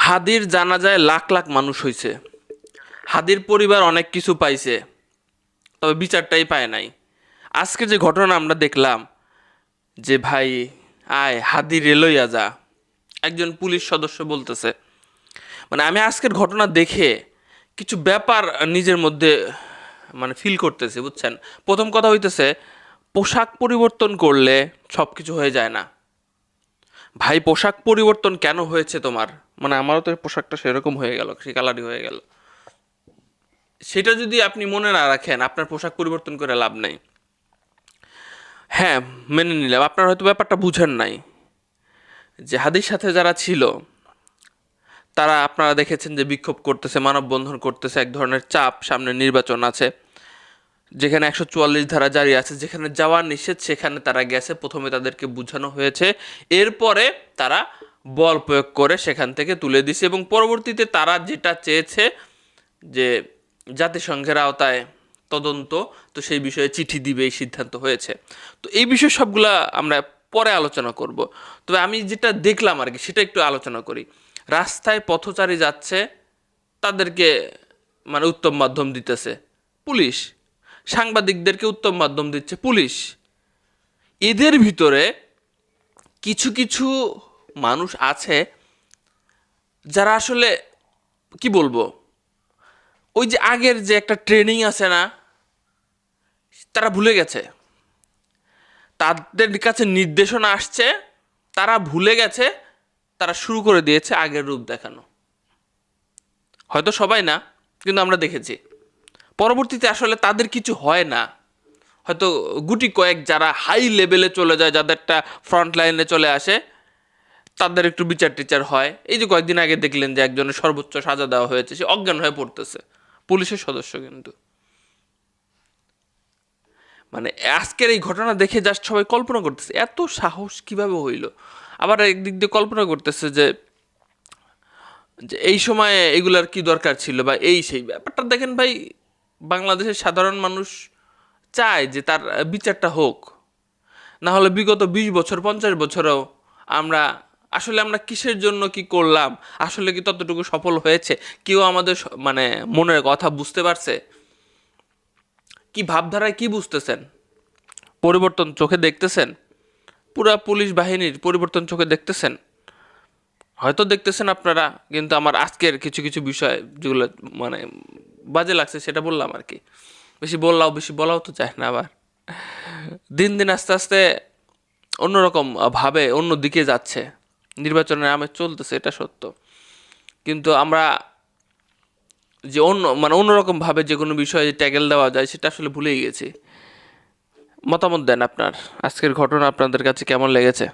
হাদির জানাজায় লাখ লাখ মানুষ হয়েছে, হাদির পরিবার অনেক কিছু পাইছে, তবে বিচারটাই পায় নাই। আজকে যে ঘটনা আমরা দেখলাম যে ভাই আয় হাদি রেলইয়া যা, একজন পুলিশ সদস্য বলতেছে, মানে আমি আজকের ঘটনা দেখে কিছু ব্যাপার নিজের মধ্যে মানে ফিল করতেছি, বুঝছেন। প্রথম কথা হইতেছে, পোশাক পরিবর্তন করলে সব কিছু হয়ে যায় না। ভাই পোশাক পরিবর্তন কেন হয়েছে তোমার, মানে আমারও তো পোশাকটা সেরকম হয়ে গেল, সে কালারই হয়ে গেল, সেটা যদি আপনি মনে না রাখেন আপনার পোশাক পরিবর্তন করে লাভ নেই। হ্যাঁ, মেনে নিলাম আপনার হয়তো ব্যাপারটা বুঝেন নাই, যে হাদির সাথে যারা ছিল তারা আপনারা দেখেছেন যে বিক্ষোভ করতেছে, মানববন্ধন করতেছে, এক ধরনের চাপ, সামনে নির্বাচন আছে, যেখানে 144 ধারা জারি আছে, যেখানে যাওয়া নিষেধ সেখানে তারা গেছে। প্রথমে তাদেরকে বোঝানো হয়েছে, এরপরে তারা বল প্রয়োগ করে সেখান থেকে তুলে দিছে, এবং পরবর্তীতে তারা যেটা চেয়েছে যে জাতিসংঘের আওতায় তদন্ত, তো সেই বিষয়ে চিঠি দিবে, এই সিদ্ধান্ত হয়েছে। তো এই বিষয় সবগুলা আমরা পরে আলোচনা করব, তবে আমি যেটা দেখলাম আর কি সেটা একটু আলোচনা করি। রাস্তায় পথচারী যাচ্ছে, তাদেরকে মানে উত্তম মাধ্যম দিতেছে পুলিশ, সাংবাদিকদেরকে উত্তম মাধ্যম দিচ্ছে পুলিশ। এদের ভিতরে কিছু কিছু মানুষ আছে যারা আসলে কি বলবো, ওই যে আগের যে একটা ট্রেনিং আছে না, তারা ভুলে গেছে, তাদের কাছে নির্দেশনা আসছে, তারা ভুলে গেছে, তারা শুরু করে দিয়েছে আগের রূপ দেখানো। হয়তো সবাই না, কিন্তু আমরা দেখেছি পরবর্তীতে আসলে তাদের কিছু হয় না, হয়তো গুটি কয়েক যারা হাই লেভেলে চলে যায়, যাদেরটা ফ্রন্ট লাইনে চলে আসে, তাদের একটু বিচার টিচার হয়। এই যে কয়েকদিন আগে দেখলেন যে একজনের সর্বোচ্চ সাজা দেওয়া হয়েছে, সে অজ্ঞান হয়ে পড়তেছে, পুলিশের সদস্য কিন্তু। মানে আজকের এই ঘটনা দেখে জাস্ট সবাই কল্পনা করতেছে এত সাহস কিভাবে হইল, আবার একদিক দিয়ে কল্পনা করতেছে যে যে এই সময়ে এগুলার কি দরকার ছিল, বা এই সেই ব্যাপারটা দেখেন ভাই, বাংলাদেশের সাধারণ মানুষ চায় যে তার বিচারটা হোক, না হলে বিগত 20 বছর 50 বছরেও আমরা আসলে আমরা কিসের জন্য কি করলাম, আসলে কি ততটুকু সফল হয়েছে, কেউ আমাদের মানে মনের কথা বুঝতে পারছে, কি ভাবধারায় কি বুঝতেছেন, পরিবর্তন চোখে দেখতেছেন, পুরা পুলিশ বাহিনীর পরিবর্তন চোখে দেখতেছেন, হয়তো দেখতেছেন আপনারা, কিন্তু আমার আজকের কিছু কিছু বিষয় যেগুলো মানে বাজে লাগছে সেটা বললাম আর কি। বেশি বলাও তো চায় না, আবার দিন দিন আস্তে আস্তে অন্যরকম ভাবে অন্য দিকে যাচ্ছে, নির্বাচনের আমেজ চলতেছে, এটা সত্য, কিন্তু আমরা যে অন্যরকম ভাবে যে কোনো বিষয়ে ট্যাগেল দেওয়া যায় সেটা আসলে ভুলেই গেছি। মতামত দেন আপনার, আজকের ঘটনা আপনাদের কাছে কেমন লেগেছে?